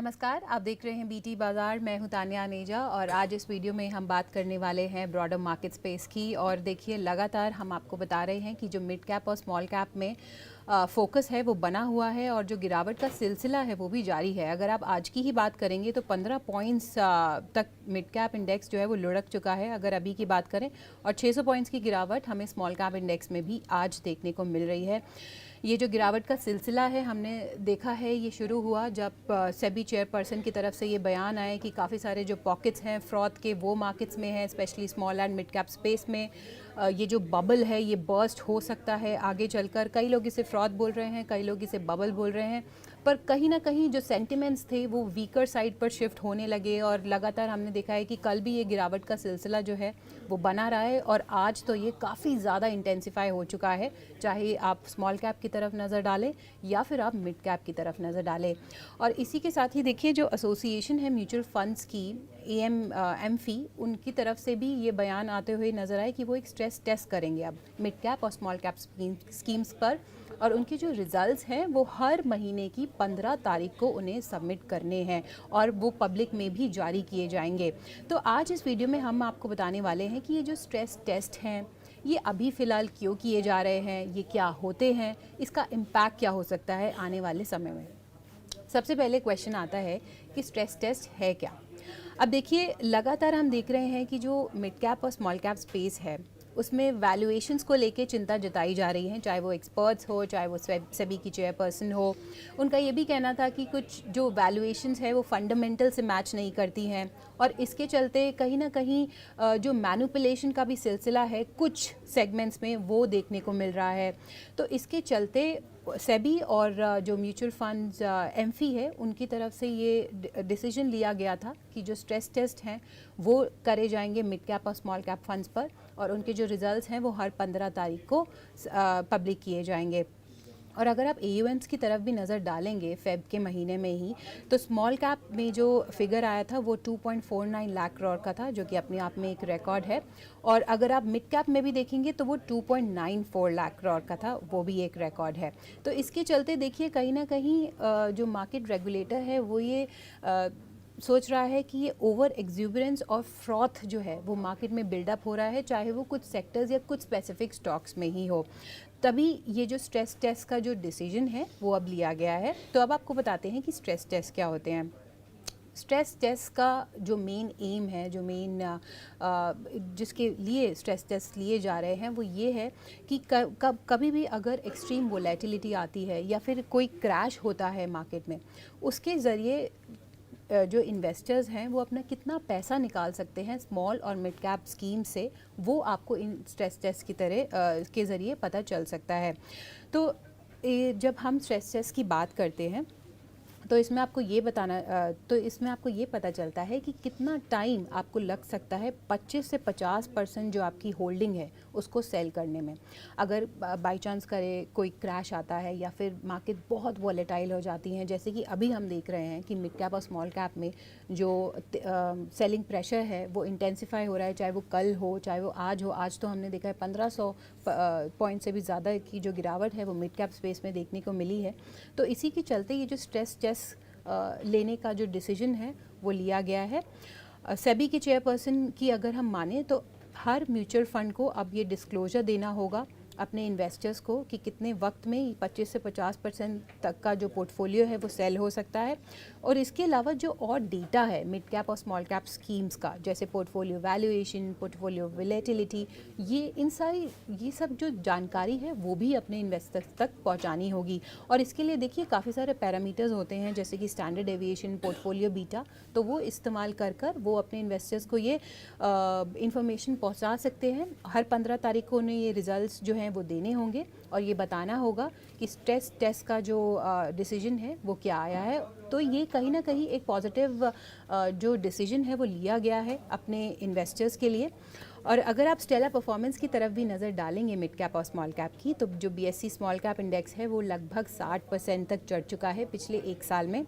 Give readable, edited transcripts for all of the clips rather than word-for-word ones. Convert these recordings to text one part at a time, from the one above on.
नमस्कार, आप देख रहे हैं बीटी बाज़ार। मैं हूं तानिया अनेजा और आज इस वीडियो में हम बात करने वाले हैं ब्रॉडर मार्केट स्पेस की। और देखिए, लगातार हम आपको बता रहे हैं कि जो मिड कैप और स्मॉल कैप में फोकस है वो बना हुआ है और जो गिरावट का सिलसिला है वो भी जारी है। अगर आप आज की ही बात करेंगे तो 15 पॉइंट्स तक मिड कैप इंडेक्स जो है वो लुढ़क चुका है अगर अभी की बात करें, और 600 पॉइंट्स की गिरावट हमें स्मॉल कैप इंडेक्स में भी आज देखने को मिल रही है। ये जो गिरावट का सिलसिला है हमने देखा है, ये शुरू हुआ जब सेबी चेयरपर्सन की तरफ से ये बयान आए कि काफ़ी सारे जो पॉकेट्स हैं फ्रॉड के वो मार्केट्स में हैं, specially small and mid cap space में। ये जो बबल है ये बर्स्ट हो सकता है आगे चलकर। कई लोग इसे फ्रॉड बोल रहे हैं, कई लोग इसे बबल बोल रहे हैं, पर कहीं ना कहीं जो सेंटिमेंट्स थे वो वीकर साइड पर शिफ्ट होने लगे। और लगातार हमने देखा है कि कल भी ये गिरावट का सिलसिला जो है वो बना रहा है और आज तो ये काफ़ी ज़्यादा इंटेंसिफाई हो चुका है, चाहे आप स्मॉल कैप की तरफ नज़र डालें या फिर आप मिड कैप की तरफ नज़र डालें। और इसी के साथ ही देखिए, जो एसोसिएशन है म्यूचुअल फंड्स की, एमफी, उनकी तरफ से भी ये बयान आते हुए नज़र आए कि वो एक स्ट्रेस टेस्ट करेंगे अब मिड कैप और स्मॉल कैप स्कीम्स पर, और उनके जो रिजल्ट्स हैं वो हर महीने की 15 तारीख को उन्हें सबमिट करने हैं और वो पब्लिक में भी जारी किए जाएंगे। तो आज इस वीडियो में हम आपको बताने वाले हैं कि ये जो स्ट्रेस टेस्ट हैं ये अभी फ़िलहाल क्यों किए जा रहे हैं, ये क्या होते हैं, इसका इम्पैक्ट क्या हो सकता है आने वाले समय में। सबसे पहले क्वेश्चन आता है कि स्ट्रेस टेस्ट है क्या। अब देखिए, लगातार हम देख रहे हैं कि जो मिड कैप और स्मॉल कैप स्पेस है उसमें वैल्यूएशंस को लेके चिंता जताई जा रही है, चाहे वो एक्सपर्ट्स हो, चाहे वो सेबी की चेयरपर्सन हो। उनका ये भी कहना था कि कुछ जो वैल्यूएशंस है वो फंडामेंटल से मैच नहीं करती हैं और इसके चलते कहीं ना कहीं जो मैनिपुलेशन का भी सिलसिला है कुछ सेगमेंट्स में वो देखने को मिल रहा है। तो इसके चलते सेबी और जो म्यूचुअल फंड्स एमफी है उनकी तरफ से ये डिसीजन लिया गया था कि जो स्ट्रेस टेस्ट हैं वो करे जाएंगे मिड कैप और स्मॉल कैप फंड्स पर, और उनके जो रिजल्ट्स हैं वो हर 15 तारीख को पब्लिक किए जाएंगे। और अगर आप AUMs की तरफ भी नज़र डालेंगे फेब के महीने में ही, तो स्मॉल कैप में जो फिगर आया था वो 2.49 लाख करोड़ का था, जो कि अपने आप में एक रिकॉर्ड है। और अगर आप मिड कैप में भी देखेंगे तो वो 2.94 लाख करोड़ का था, वो भी एक रिकॉर्ड है। तो इसके चलते देखिए, कहीं ना कहीं जो मार्केट रेगुलेटर है वो ये सोच रहा है कि ये ओवर एग्जूबरेंस और फ्रॉथ जो है वो मार्केट में बिल्डअप हो रहा है, चाहे वो कुछ सेक्टर्स या कुछ स्पेसिफिक स्टॉक्स में ही हो। तभी ये जो स्ट्रेस टेस्ट का जो डिसीजन है वो अब लिया गया है। तो अब आपको बताते हैं कि स्ट्रेस टेस्ट क्या होते हैं। स्ट्रेस टेस्ट का जो मेन एम है, जो मेन जिसके लिए स्ट्रेस टेस्ट लिए जा रहे हैं वो ये है कि कभी भी अगर एक्सट्रीम वोलेटिलिटी आती है या फिर कोई क्रैश होता है मार्केट में, उसके ज़रिए जो इन्वेस्टर्स हैं वो अपना कितना पैसा निकाल सकते हैं स्मॉल और मिड कैप स्कीम से, वो आपको इन स्ट्रेस टेस्ट की तरह के ज़रिए पता चल सकता है। तो जब हम स्ट्रेस टेस्ट की बात करते हैं तो इसमें आपको ये पता चलता है कि कितना टाइम आपको लग सकता है 25 से 50% जो आपकी होल्डिंग है उसको सेल करने में। अगर बाय चांस करे कोई क्रैश आता है या फिर मार्केट बहुत वॉलेटाइल हो जाती हैं, जैसे कि अभी हम देख रहे हैं कि मिड कैप और स्मॉल कैप में जो सेलिंग प्रेशर है वो इंटेंसिफाई हो रहा है, चाहे वो कल हो चाहे वो आज हो। आज तो हमने देखा है 1500 पॉइंट से भी ज़्यादा की जो गिरावट है वो मिड कैप स्पेस में देखने को मिली है। तो इसी के चलते ये जो स्ट्रेस टेस्ट लेने का जो डिसीजन है वो लिया गया है। सेबी के चेयरपर्सन की अगर हम माने तो हर म्यूचुअल फंड को अब ये डिस्क्लोजर देना होगा अपने इन्वेस्टर्स को कि कितने वक्त में 25 से 50% तक का जो पोर्टफोलियो है वो सेल हो सकता है। और इसके अलावा जो और डेटा है मिड कैप और स्मॉल कैप स्कीम्स का, जैसे पोर्टफोलियो वैल्यूएशन, पोर्टफोलियो वोलेटिलिटी, ये सब जो जानकारी है वो भी अपने इन्वेस्टर्स तक पहुंचानी होगी। और इसके लिए देखिए काफ़ी सारे पैरामीटर्स होते हैं, जैसे कि स्टैंडर्ड डेविएशन, पोर्टफोलियो बीटा, तो वो इस्तेमाल कर वो अपने इन्वेस्टर्स को ये इंफॉर्मेशन पहुँचा सकते हैं। हर 15 तारीख को उन्हें ये रिजल्ट्स जो हैं वो देने होंगे और ये बताना होगा कि स्ट्रेस टेस्ट का जो डिसीजन है वो क्या आया है। तो ये कहीं ना कहीं एक पॉजिटिव जो डिसीजन है वो लिया गया है अपने इन्वेस्टर्स के लिए। और अगर आप स्टेलर परफॉर्मेंस की तरफ भी नज़र डालेंगे मिड कैप और स्मॉल कैप की, तो जो BSE स्मॉल कैप इंडेक्स है वो लगभग 60% तक चढ़ चुका है पिछले एक साल में।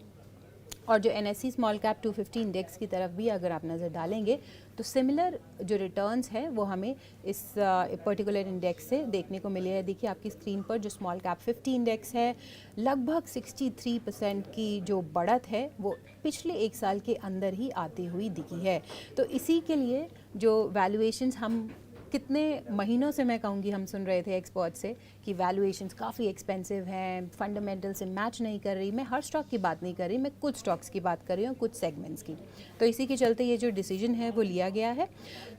और जो NSE स्मॉल कैप 250 इंडेक्स की तरफ भी अगर आप नज़र डालेंगे तो सिमिलर जो रिटर्न्स हैं वो हमें इस पर्टिकुलर इंडेक्स से देखने को मिले हैं। देखिए आपकी स्क्रीन पर जो स्मॉल कैप 50 इंडेक्स है, लगभग 63% की जो बढ़त है वो पिछले एक साल के अंदर ही आती हुई दिखी है। तो इसी के लिए जो वैल्यूएशंस हम कितने महीनों से, मैं कहूँगी, हम सुन रहे थे एक्सपर्ट से कि वैल्यूएशंस काफ़ी एक्सपेंसिव हैं, फंडामेंटल से मैच नहीं कर रही। मैं हर स्टॉक की बात नहीं कर रही, मैं कुछ स्टॉक्स की बात कर रही हूँ, कुछ सेगमेंट्स की। तो इसी के चलते ये जो डिसीजन है वो लिया गया है।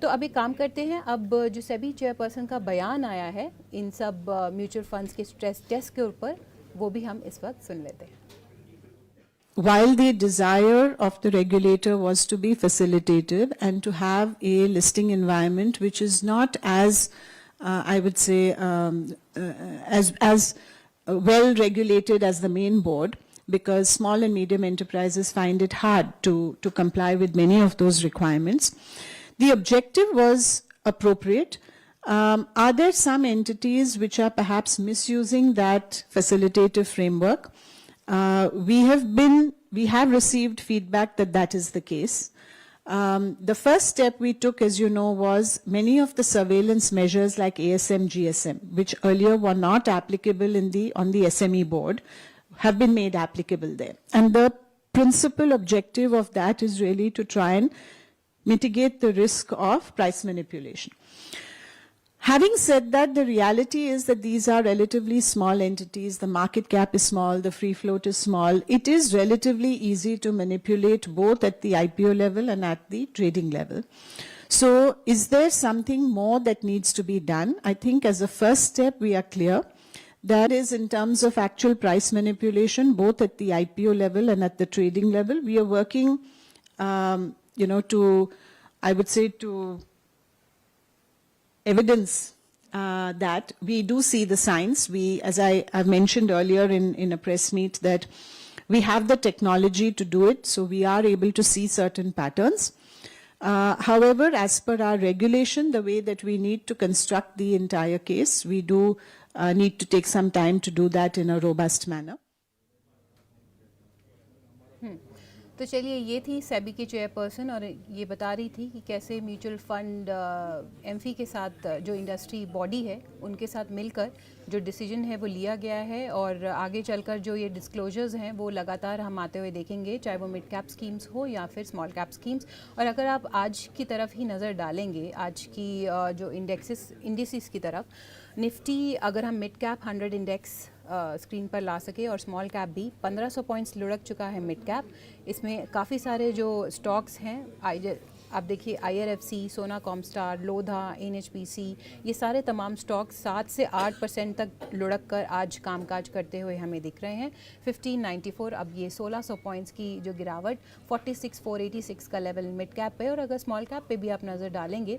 तो अब एक काम करते हैं, अब जो सेबी चेयरपर्सन का बयान आया है इन सब म्यूचुअल फंड्स के स्ट्रेस टेस्ट के ऊपर, वो भी हम इस वक्त सुन लेते हैं। While the desire of the regulator was to be facilitative and to have a listing environment which is not as, I would say, as well regulated as the main board, because small and medium enterprises find it hard to comply with many of those requirements. The objective was appropriate. Are there some entities which are perhaps misusing that facilitative framework? We have received feedback that that is the case. The first step we took, as you know, was many of the surveillance measures like ASM, GSM, which earlier were not applicable on the SME board, have been made applicable there. And the principal objective of that is really to try and mitigate the risk of price manipulation. Having said that, the reality is that these are relatively small entities. The market cap is small, the free float is small. It is relatively easy to manipulate both at the IPO level and at the trading level. So is there something more that needs to be done? I think as a first step, we are clear. That is, in terms of actual price manipulation, both at the IPO level and at the trading level, we are working, I would say, to evidence that we do see the signs. As I mentioned earlier in a press meet, that we have the technology to do it, so we are able to see certain patterns. However, as per our regulation, the way that we need to construct the entire case, we do need to take some time to do that in a robust manner. तो चलिए, ये थी सेबी की chairperson और ये बता रही थी कि कैसे म्यूचुअल फंड एमफी के साथ, जो इंडस्ट्री बॉडी है, उनके साथ मिलकर जो डिसीजन है वो लिया गया है। और आगे चलकर जो ये डिस्क्लोजर्स हैं वो लगातार हम आते हुए देखेंगे, चाहे वो मिड कैप स्कीम्स हो या फिर स्मॉल कैप स्कीम्स। और अगर आप आज की तरफ ही नज़र डालेंगे, आज की जो इंडिसेस की तरफ, निफ्टी अगर हम मिड कैप 100 इंडेक्स स्क्रीन पर ला सके और स्मॉल कैप भी 1500 पॉइंट्स लुढ़क चुका है मिड कैप। इसमें काफ़ी सारे जो स्टॉक्स हैं, आप देखिए IRFC, सोना कॉमस्टार, लोधा, NHPC, ये सारे तमाम स्टॉक्स 7 से 8% तक लुढ़क कर आज कामकाज करते हुए हमें दिख रहे हैं। 1594, अब ये 1600 पॉइंट्स की जो गिरावट, 46486 का लेवल मिड कैप पे। और अगर स्मॉल कैप पे भी आप नज़र डालेंगे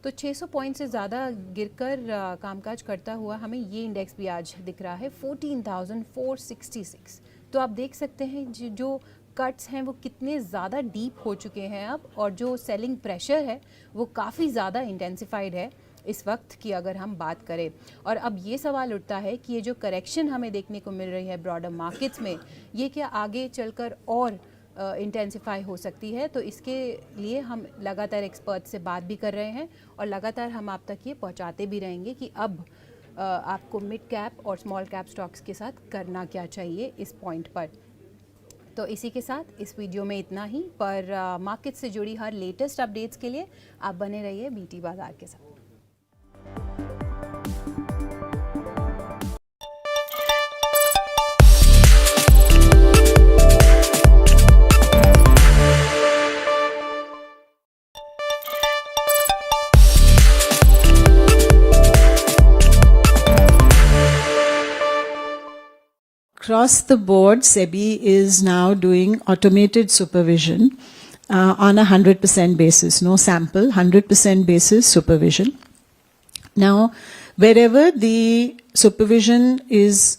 तो 600 पॉइंट से ज़्यादा गिरकर कामकाज करता हुआ हमें ये इंडेक्स भी आज दिख रहा है 14,466। तो आप देख सकते हैं जो कट्स हैं वो कितने ज़्यादा डीप हो चुके हैं अब, और जो सेलिंग प्रेशर है वो काफ़ी ज़्यादा इंटेंसिफाइड है इस वक्त की अगर हम बात करें। और अब ये सवाल उठता है कि ये जो करेक्शन हमें देखने को मिल रही है ब्रॉडर मार्केट्स में, ये क्या आगे चलकर और इंटेंसिफाई हो सकती है? तो इसके लिए हम लगातार एक्सपर्ट से बात भी कर रहे हैं और लगातार हम आप तक ये पहुंचाते भी रहेंगे कि अब आपको मिड कैप और स्मॉल कैप स्टॉक्स के साथ करना क्या चाहिए इस पॉइंट पर। तो इसी के साथ इस वीडियो में इतना ही, पर मार्केट से जुड़ी हर लेटेस्ट अपडेट्स के लिए आप बने रहिए BT बाज़ार के साथ। Across the board, SEBI is now doing automated supervision on a 100% basis, no sample, 100% basis supervision. Now, wherever the supervision is